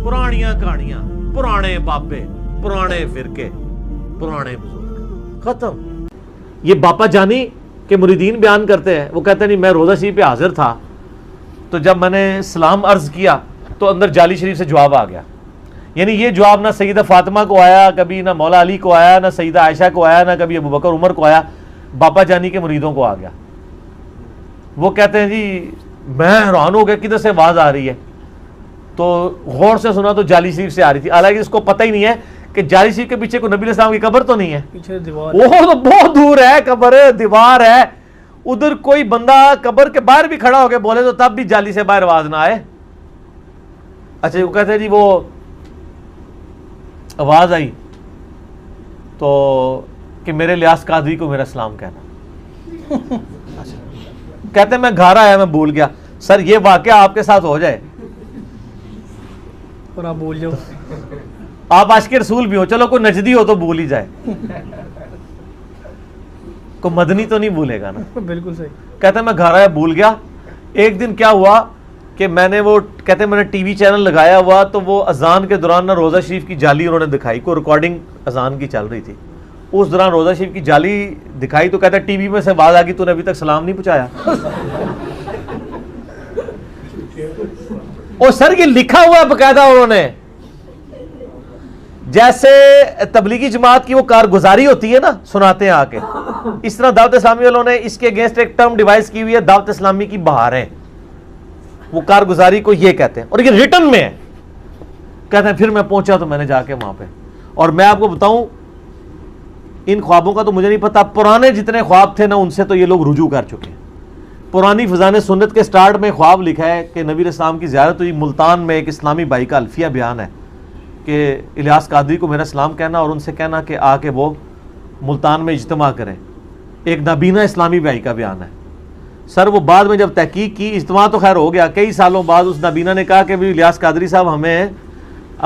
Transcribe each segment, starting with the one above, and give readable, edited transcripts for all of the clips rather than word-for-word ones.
پرانیاں کہانیاں، پرانے بابے، پرانے فرقے، پرانے بزرگ، ختم۔ یہ باپا جانی کے مریدین بیان کرتے ہیں، وہ کہتے ہیں نہیں میں روضہ شریف پہ حاضر تھا، تو جب میں نے سلام عرض کیا تو اندر جالی شریف سے جواب آ گیا۔ یعنی یہ جواب نہ سیدہ فاطمہ کو آیا کبھی، نہ مولا علی کو آیا، نہ سیدہ عائشہ کو آیا، نہ کبھی ابو بکر عمر کو آیا، باپا جانی کے مریدوں کو آ گیا۔ وہ کہتے ہیں جی میں حیران ہو گیا کدھر سے آواز آ رہی ہے، تو غور سے سنا تو جالی شریف سے آ رہی تھی، حالانکہ اس کو پتہ ہی نہیں ہے کہ جالی شریف کے پیچھے کوئی نبی علیہ السلام کی قبر تو نہیں ہے، پیچھے دیوار، وہ تو بہت دور ہے، قبر دیوار ہے ادھر، کوئی بندہ قبر کے باہر بھی کھڑا ہو کے بولے تو تب بھی جالی سے باہر آواز نہ آئے۔ اچھا وہ کہتے ہیں جی وہ آواز آئی تو کہ میرے لیاس قادری کو میرا سلام کہنا۔ کہتے ہیں میں گھر آیا میں بھول گیا۔ سر یہ واقعہ آپ کے ساتھ ہو جائے اور آپ بول جاؤ، آپ عاشق رسول بھی ہو، چلو کوئی نجدی ہو تو بھول ہی جائے، کوئی مدنی تو نہیں بھولے گا نا۔ بالکل صحیح۔ کہتے ہیں میں گھر آیا بھول گیا۔ ایک دن کیا ہوا کہ میں نے وہ کہتے ہیں میں نے ٹی وی چینل لگایا ہوا تو وہ اذان کے دوران نہ روضہ شریف کی جالی انہوں نے دکھائی، کوئی ریکارڈنگ اذان کی چل رہی تھی، اس دوران روضہ شریف کی جالی دکھائی تو کہتا ہے ٹی وی میں سے آواز آ گئی تو نے ابھی تک سلام نہیں پہنچایا۔ اور سر یہ لکھا ہوا ہے باقاعدہ انہوں نے، جیسے تبلیغی جماعت کی وہ کارگزاری ہوتی ہے نا سناتے ہیں آ کے، اس طرح دعوت اسلامی والوں نے اس کے اگینسٹ ایک ٹرم ڈیوائز کی ہوئی ہے، دعوت اسلامی کی بہاریں، وہ کارگزاری کو یہ کہتے ہیں، اور یہ ریٹن میں ہے۔ کہتے ہیں پھر میں پہنچا تو میں نے جا کے وہاں پہ، اور میں آپ کو بتاؤں ان خوابوں کا تو مجھے نہیں پتا، پرانے جتنے خواب تھے نا ان سے تو یہ لوگ رجوع کر چکے ہیں۔ پرانی فضان سنت کے سٹارٹ میں خواب لکھا ہے کہ نبی علیہ السلام کی زیارت ہوئی ملتان میں، ایک اسلامی بھائی کا الفیہ بیان ہے کہ الیاس قادری کو میرا سلام کہنا اور ان سے کہنا کہ آ کے وہ ملتان میں اجتماع کریں، ایک نابینا اسلامی بھائی کا بیان ہے۔ سر وہ بعد میں جب تحقیق کی، اجتماع تو خیر ہو گیا، کئی سالوں بعد اس نابینا نے کہا کہ بھی الیاس قادری صاحب ہمیں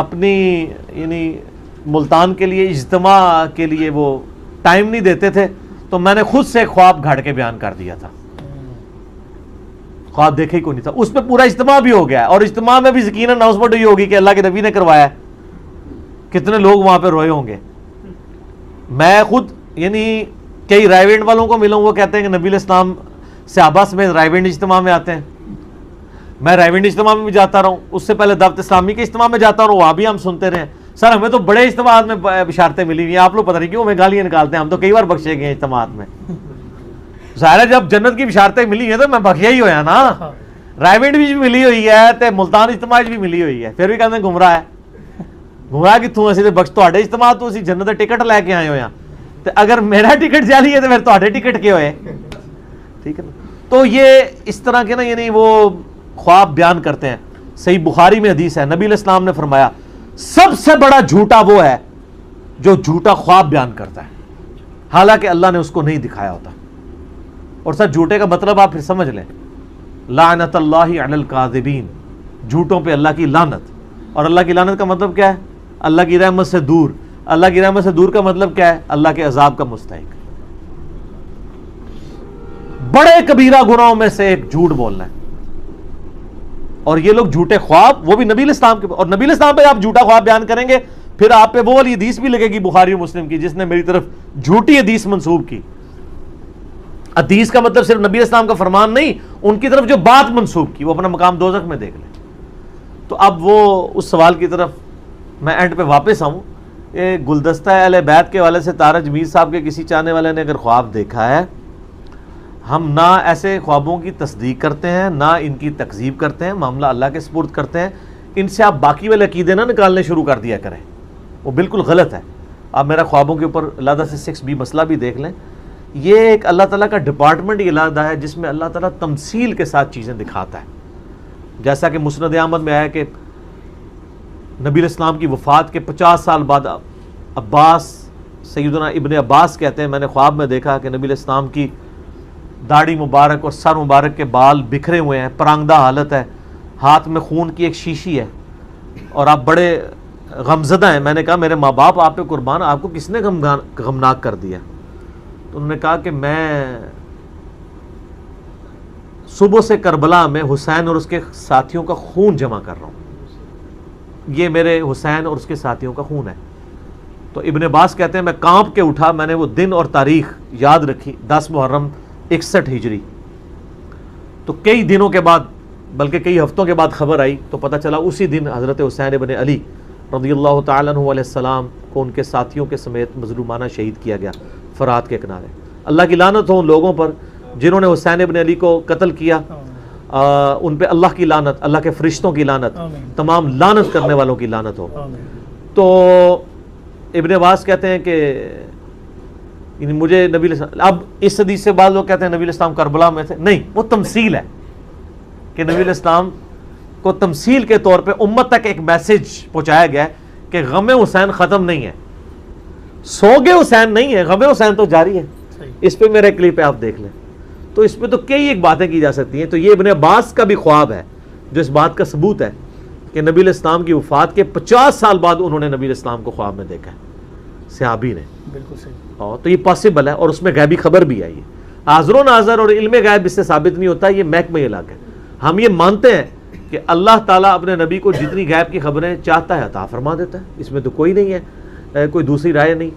اپنی یعنی ملتان کے لیے اجتماع کے لیے وہ ٹائم نہیں دیتے تھے، تو میں نے خود سے خواب گھڑ کے بیان کر دیا تھا، خواب دیکھے ہی کوئی نہیں تھا، اس پہ پورا اجتماع بھی ہو گیا ہے، اور اجتماع میں بھی یقیناً اناؤنسمنٹ ہوئی ہوگی کہ اللہ کے نبی نے کروایا، کتنے لوگ وہاں پہ روئے ہوں گے۔ میں خود یعنی کئی رائے وینڈ والوں کو ملا ہوں، وہ کہتے ہیں کہ نبی علیہ السلام صحابہ سمیت رائے وینڈ اجتماع میں آتے ہیں، میں رائے وینڈ اجتماع میں بھی جاتا رہا ہوں، اس سے پہلے دعوت اسلامی کے اجتماع میں جاتا رہا ہوں، وہاں بھی ہم سنتے رہے ہیں۔ سر ہمیں تو بڑے اجتماعات میں بشارتیں ملی ہوئی ہیں، آپ لوگ پتہ نہیں کیوں ہمیں گالیاں نکالتے ہیں، ہم تو کئی بار بخشے گئے ہیں اجتماعات میں۔ ظاہر ہے جب جنت کی بشارتیں ملی ہیں تو میں بخیا ہی ہویا نا، رائے وینڈ بھی ملی ہوئی ہے تے ملتان اجتماع بھی ملی ہوئی ہے، پھر بھی کہتے ہیں گمراہ ہے، گمراہ کتوں اسی تے بخش تواڈے اجتماع تو اسی جنت دے ٹکٹ لے کے آئے ہوئے ہیں، تے اگر میرا ٹکٹ جعلی ہے تو پھر تواڈے ٹکٹ کے ہوئے، ٹھیک ہے نا۔ تو یہ اس طرح کے نا یعنی وہ خواب بیان کرتے ہیں۔ صحیح بخاری میں حدیث ہے، نبی علیہ السلام نے فرمایا سب سے بڑا جھوٹا وہ ہے جو جھوٹا خواب بیان کرتا ہے، حالانکہ اللہ نے اس کو نہیں دکھایا ہوتا۔ اور سر جھوٹے کا مطلب آپ پھر سمجھ لیں، لعنت اللہ علی الکاذبین، جھوٹوں پہ اللہ کی لعنت۔ اور اللہ کی لعنت کا مطلب کیا ہے؟ اللہ کی رحمت سے دور۔ اللہ کی رحمت سے دور کا مطلب کیا ہے؟ اللہ کے عذاب کا مستحق۔ بڑے کبیرہ گناہوں میں سے ایک جھوٹ بولنا ہے، اور یہ لوگ جھوٹے خواب، وہ بھی نبی علیہ السلام کے، اور نبی علیہ السلام پہ آپ جھوٹا خواب بیان کریں گے پھر آپ پہ وہ والی حدیث بھی لگے گی بخاری و مسلم کی جس نے میری طرف جھوٹی حدیث منسوب کی۔ حدیث کا مطلب صرف نبی علیہ السلام کا فرمان نہیں، ان کی طرف جو بات منسوب کی وہ اپنا مقام دوزخ میں دیکھ لیں۔ تو اب وہ اس سوال کی طرف میں اینڈ پہ واپس آؤں، یہ گلدستہ اہل بیت کے والے سے تارج میر صاحب کے کسی چاہنے والے نے اگر خواب دیکھا ہے، ہم نہ ایسے خوابوں کی تصدیق کرتے ہیں نہ ان کی تکذیب کرتے ہیں، معاملہ اللہ کے سپرد کرتے ہیں۔ ان سے آپ باقی والے عقیدے نہ نکالنے شروع کر دیا کریں، وہ بالکل غلط ہے۔ آپ میرا خوابوں کے اوپر علیحدہ سے 6B مسئلہ بھی دیکھ لیں، یہ ایک اللہ تعالیٰ کا ڈپارٹمنٹ ہی علیحدہ ہے جس میں اللہ تعالیٰ تمثیل کے ساتھ چیزیں دکھاتا ہے، جیسا کہ مسند احمد میں آیا کہ نبی علیہ السلام کی وفات کے 50 سال بعد عباس، سیدنا ابن عباس کہتے ہیں میں نے خواب میں دیکھا کہ نبی علیہ السلام کی داڑھی مبارک اور سر مبارک کے بال بکھرے ہوئے ہیں، پرانگدہ حالت ہے، ہاتھ میں خون کی ایک شیشی ہے، اور آپ بڑے غمزدہ ہیں۔ میں نے کہا میرے ماں باپ آپ پہ قربان، آپ کو کس نے غمناک کر دیا؟ تو انہوں نے کہا کہ میں صبح سے کربلا میں حسین اور اس کے ساتھیوں کا خون جمع کر رہا ہوں۔ یہ میرے حسین اور اس کے ساتھیوں کا خون ہے. تو ابن عباس کہتے ہیں میں کانپ کے اٹھا, میں نے وہ دن اور تاریخ یاد رکھی, 10 محرم 61 ہجری. تو کئی دنوں کے بعد, بلکہ کئی ہفتوں کے بعد خبر آئی تو پتہ چلا اسی دن حضرت حسین ابن علی رضی اللہ تعالیٰ عنہ علیہ السلام کو ان کے ساتھیوں کے سمیت مظلومانہ شہید کیا گیا فرات کے کنارے. اللہ کی لعنت ہو ان لوگوں پر جنہوں نے حسین ابن علی کو قتل کیا, ان پہ اللہ کی لعنت, اللہ کے فرشتوں کی لعنت, تمام لعنت کرنے والوں کی لعنت ہو. تو ابن عباس کہتے ہیں کہ مجھے نبی علیہ السلام, اب اس حدیث سے بعض لوگ کہتے ہیں نبی علیہ السلام کربلا میں تھے, نہیں, وہ تمثیل ہے کہ نبی علیہ السلام کو تمثیل کے طور پہ امت تک ایک میسج پہنچایا گیا ہے کہ غم حسین ختم نہیں ہے, سوگ حسین نہیں ہے, غم حسین تو جاری ہے. اس پہ میرا کلپ ہے, آپ دیکھ لیں. تو اس پہ تو کئی ایک باتیں کی جا سکتی ہیں. تو یہ ابن عباس کا بھی خواب ہے جو اس بات کا ثبوت ہے کہ نبی علیہ السلام کی وفات کے 50 سال بعد انہوں نے نبی علیہ السلام کو خواب میں دیکھا ہے, صحابی نے. بالکل صحیح. تو یہ پاسبل ہے, اور اس میں غیبی خبر بھی آئی ہے. حاضر و ناظر اور علم غیب اس سے ثابت نہیں ہوتا, یہ محکمہ الہی ہے. ہم یہ مانتے ہیں کہ اللہ تعالیٰ اپنے نبی کو جتنی غیب کی خبریں چاہتا ہے عطا فرما دیتا ہے, اس میں تو کوئی نہیں ہے, کوئی دوسری رائے نہیں.